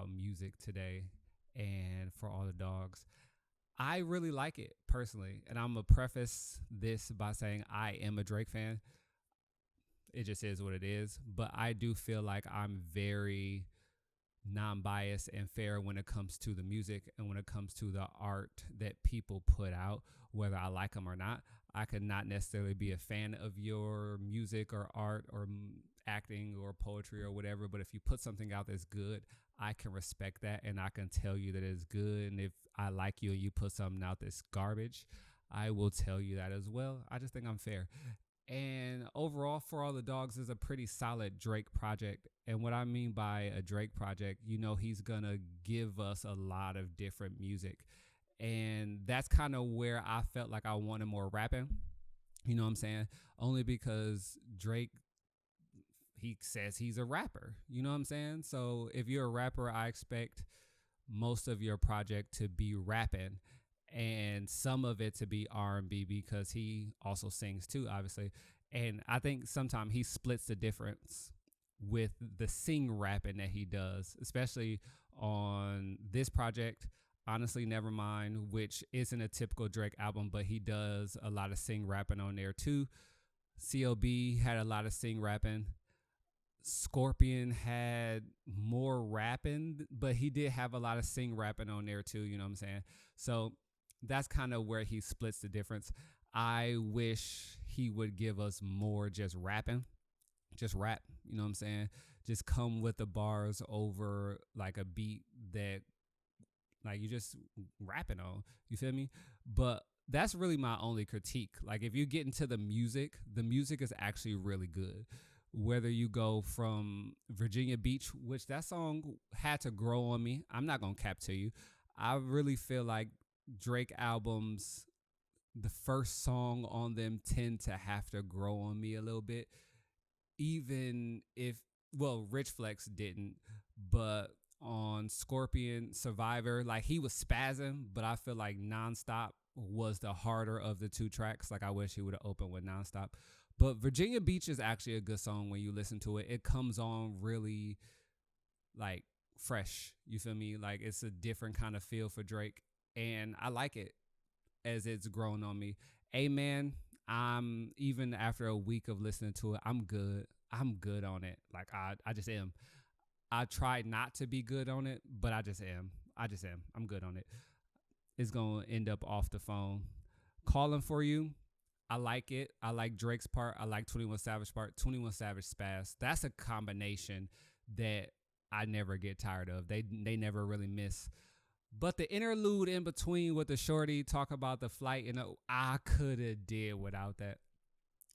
about music today and for all the dogs. I really like it personally, and I'm gonna preface this by saying I am a Drake fan. It just is what it is, but I do feel like I'm very non-biased and fair when it comes to the music and when it comes to the art that people put out, whether I like them or not. I could not necessarily be a fan of your music or art or acting or poetry or whatever, but if you put something out that's good, I can respect that and I can tell you that it's good. And if I like you and you put something out that's garbage, I will tell you that as well. I just think I'm fair. And overall, For All the Dogs is a pretty solid Drake project. And what I mean by a Drake project, he's going to give us a lot of different music. And that's kind of where I felt like I wanted more rapping. You know what I'm saying? Only because Drake, he says he's a rapper. You know what I'm saying? So if you're a rapper, I expect most of your project to be rapping and some of it to be R&B because he also sings too, obviously. And I think sometimes he splits the difference with the sing rapping that he does, especially on this project. Honestly, Nevermind, which isn't a typical Drake album, but he does a lot of sing rapping on there too. CLB had a lot of sing rapping. Scorpion had more rapping, but he did have a lot of sing rapping on there too, you know what I'm saying? So that's kind of where he splits the difference. I wish he would give us more just rapping, just rap, you know what I'm saying? Just come with the bars over like a beat that like you just rapping on, you feel me? But that's really my only critique. Like if you get into the music is actually really good. Whether you go from Virginia Beach, which that song had to grow on me. I'm not going to cap to you. I really feel like Drake albums, the first song on them tend to have to grow on me a little bit. Even if, Rich Flex didn't, but on Scorpion Survivor, like he was spazzing, but I feel like Nonstop was the harder of the two tracks. Like I wish he would have opened with Nonstop. But Virginia Beach is actually a good song when you listen to it. It comes on really like fresh. You feel me? Like it's a different kind of feel for Drake. And I like it as it's grown on me. Amen. I'm even after a week of listening to it, I'm good. I'm good on it. Like I just am. I tried not to be good on it, but I just am. I'm good on it. It's going to end up off the phone. Calling for You. I like it. I like Drake's part. I like 21 Savage part. 21 Savage Spaz. That's a combination that I never get tired of. They never really miss. But the interlude in between with the shorty talk about the flight, I could have did without that.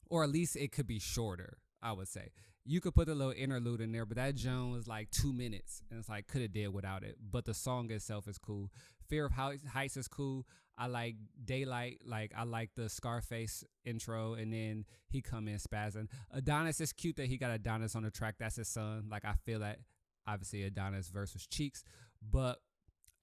Or at least it could be shorter, I would say. You could put a little interlude in there, but that Joan was like 2 minutes. And it's like, could have did without it. But the song itself is cool. Fear of Heights is cool. I like Daylight. Like, I like the Scarface intro. And then he come in spazzing. Adonis is cute that he got Adonis on the track. That's his son. Like, I feel that. Obviously, Adonis versus Cheeks. But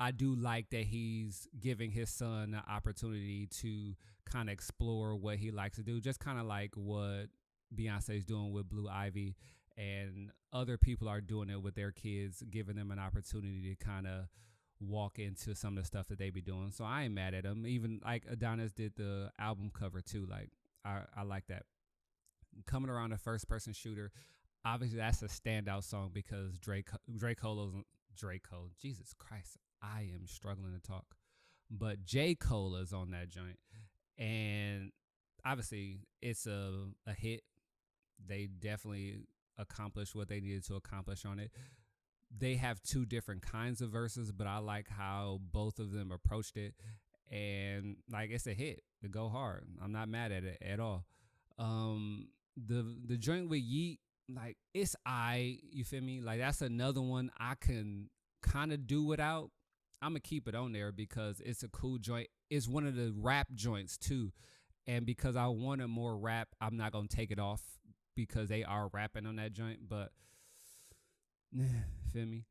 I do like that he's giving his son the opportunity to kind of explore what he likes to do. Just kind of like what Beyonce's doing with Blue Ivy, and other people are doing it with their kids, giving them an opportunity to kind of walk into some of the stuff that they be doing. So I ain't mad at him. Even like Adonis did the album cover too. Like I like that. Coming Around, a first person shooter. Obviously that's a standout song because Drake Cole. Jesus Christ, I am struggling to talk. But J. Cole is on that joint. And obviously it's a hit. They definitely accomplished what they needed to accomplish on it. They have two different kinds of verses, but I like how both of them approached it. And like it's a hit. To go hard. I'm not mad at it at all. The joint with Yeet, like it's you feel me? Like that's another one I can kind of do without. I'm gonna keep it on there because it's a cool joint. It's one of the rap joints too. And because I wanted more rap, I'm not gonna take it off because they are rapping on that joint. But feel me?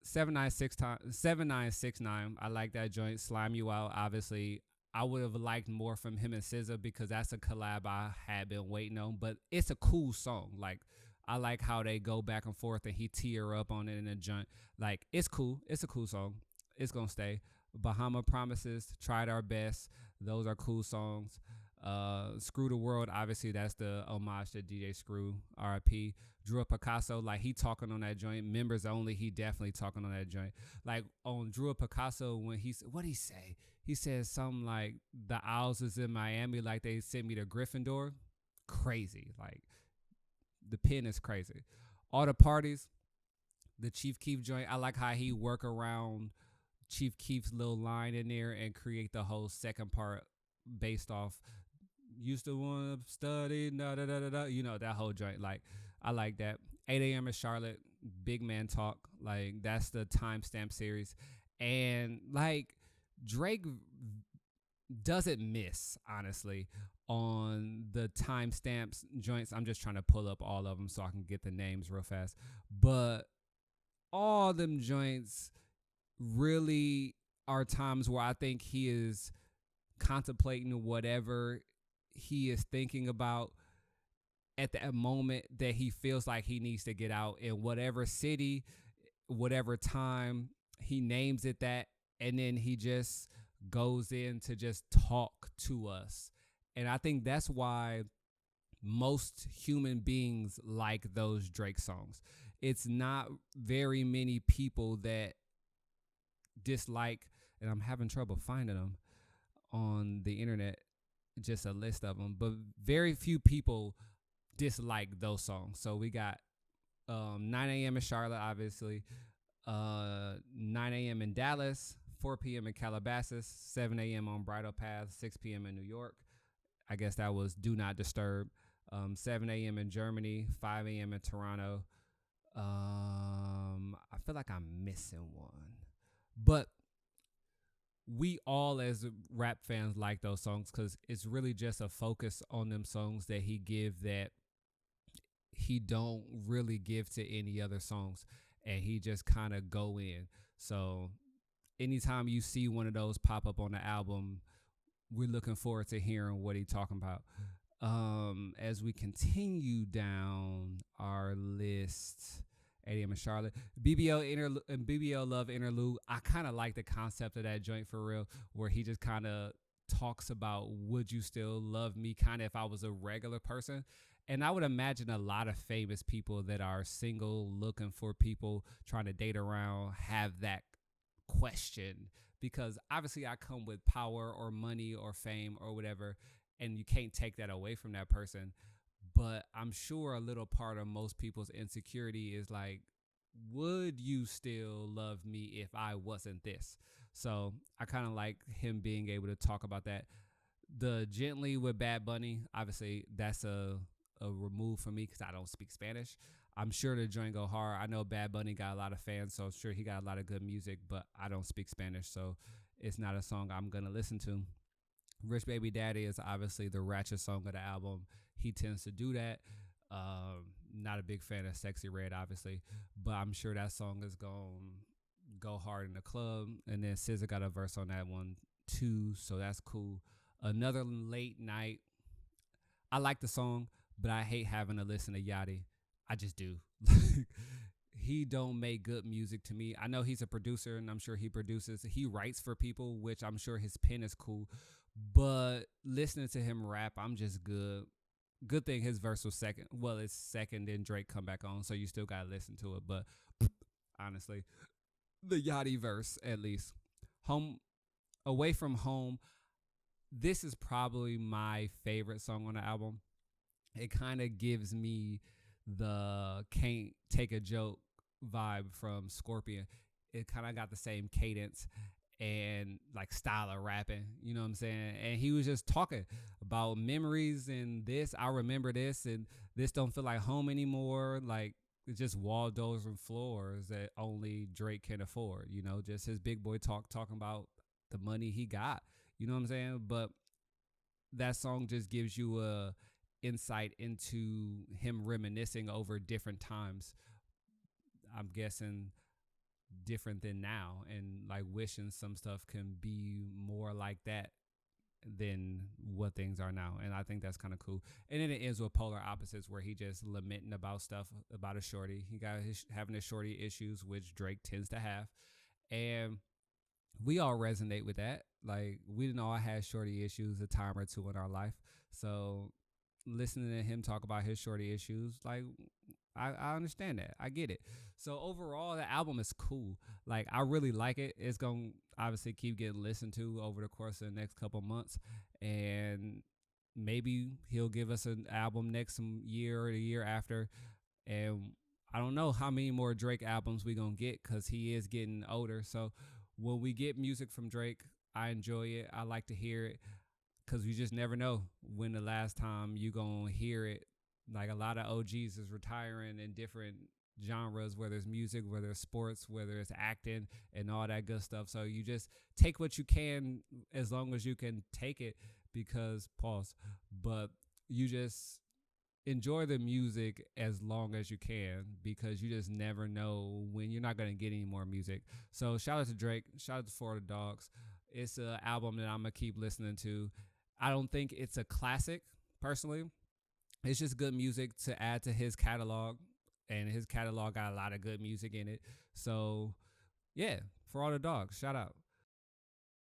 7969. I like that joint. Slime You Out. Obviously, I would have liked more from him and SZA because that's a collab I had been waiting on. But it's a cool song. Like I like how they go back and forth and he tear up on it in a joint. Like it's cool. It's a cool song. It's gonna stay. Bahama Promises, Tried Our Best. Those are cool songs. Screw the World, obviously that's the homage to DJ Screw, R.I.P. Drew Picasso, like he talking on that joint. Members Only, he definitely talking on that joint. Like on Drew Picasso, when what he say? He says something like the Owls is in Miami, like they sent me to Gryffindor. Crazy, like the pen is crazy. All the Parties, the Chief Keef joint. I like how he work around Chief Keef's little line in there and create the whole second part based off used to want to study, da da da da da. You know that whole joint. Like I like that. 8 a.m. in Charlotte, Big Man Talk. Like that's the timestamp series, and like Drake doesn't miss honestly on the timestamps joints. I'm just trying to pull up all of them so I can get the names real fast, but all them joints really are times where I think he is contemplating whatever he is thinking about at that moment that he feels like he needs to get out in whatever city, whatever time he names it that, and then he just goes in to just talk to us. And I think that's why most human beings like those Drake songs. It's not very many people that dislike, and I'm having trouble finding them on the internet, just a list of them, but very few people dislike those songs. So we got 9 a.m. in Charlotte, obviously, 9 a.m. in Dallas, 4 p.m. in Calabasas, 7 a.m. on Bridle Path, 6 p.m. in New York. I guess that was Do Not Disturb. 7 a.m. in Germany, 5 a.m. in Toronto. I feel like I'm missing one. But we all as rap fans like those songs because it's really just a focus on them songs that he give that he don't really give to any other songs, and he just kind of go in. So anytime you see one of those pop up on the album, we're looking forward to hearing what he's talking about. As we continue down our list, 8 a.m. in Charlotte, BBL Love Interlude. I kind of like the concept of that joint for real, where he just kind of talks about would you still love me, kind of if I was a regular person. And I would imagine a lot of famous people that are single, looking for people, trying to date around, have that question, because obviously I come with power or money or fame or whatever, and you can't take that away from that person. But I'm sure a little part of most people's insecurity is like, would you still love me if I wasn't this? So I kind of like him being able to talk about that. The Gently with Bad Bunny, obviously that's a remove for me because I don't speak Spanish. I'm sure the joint go hard. I know Bad Bunny got a lot of fans, so I'm sure he got a lot of good music, but I don't speak Spanish, so it's not a song I'm going to listen to. Rich Baby Daddy is obviously the ratchet song of the album. He tends to do that. Not a big fan of Sexy Red, obviously, but I'm sure that song is going to go hard in the club. And then SZA got a verse on that one too, so that's cool. Another Late Night. I like the song, but I hate having to listen to Yachty. I just do. He don't make good music to me. I know he's a producer, and I'm sure he produces. He writes for people, which I'm sure his pen is cool. But listening to him rap, I'm just good. Good thing his verse was second. Well, it's second, then Drake come back on, so you still gotta listen to it. But honestly, the Yachty verse, at least. Home, Away From Home. This is probably my favorite song on the album. It kind of gives me the Can't Take a Joke vibe from Scorpion. It kind of got the same cadence and like style of rapping, you know what I'm saying? And he was just talking about memories and this. I remember this, and this don't feel like home anymore. Like it's just Waldos and floors that only Drake can afford, you know, just his big boy talking about the money he got, you know what I'm saying? But that song just gives you a insight into him reminiscing over different times. I'm guessing different than now, and like wishing some stuff can be more like that than what things are now. And I think that's kind of cool. And then it ends with polar opposites where he just lamenting about stuff about a shorty. He got having his shorty issues, which Drake tends to have. And we all resonate with that. Like we didn't all have shorty issues a time or two in our life. So listening to him talk about his shorty issues, like I understand that. I get it. So overall, the album is cool. Like I really like it. It's gonna obviously keep getting listened to over the course of the next couple months, and maybe he'll give us an album next year or the year after. And I don't know how many more Drake albums we gonna get because he is getting older. So when we get music from Drake, I enjoy it. I like to hear it because we just never know when the last time you gonna hear it. Like a lot of OGs is retiring in different genres, whether it's music, whether it's sports, whether it's acting and all that good stuff. So you just take what you can as long as you can take it because pause. But you just enjoy the music as long as you can because you just never know when you're not going to get any more music. So shout out to Drake, shout out to Florida Dogs. It's an album that I'm going to keep listening to. I don't think it's a classic personally. It's just good music to add to his catalog, and his catalog got a lot of good music in it. So yeah, for all the dogs, shout out.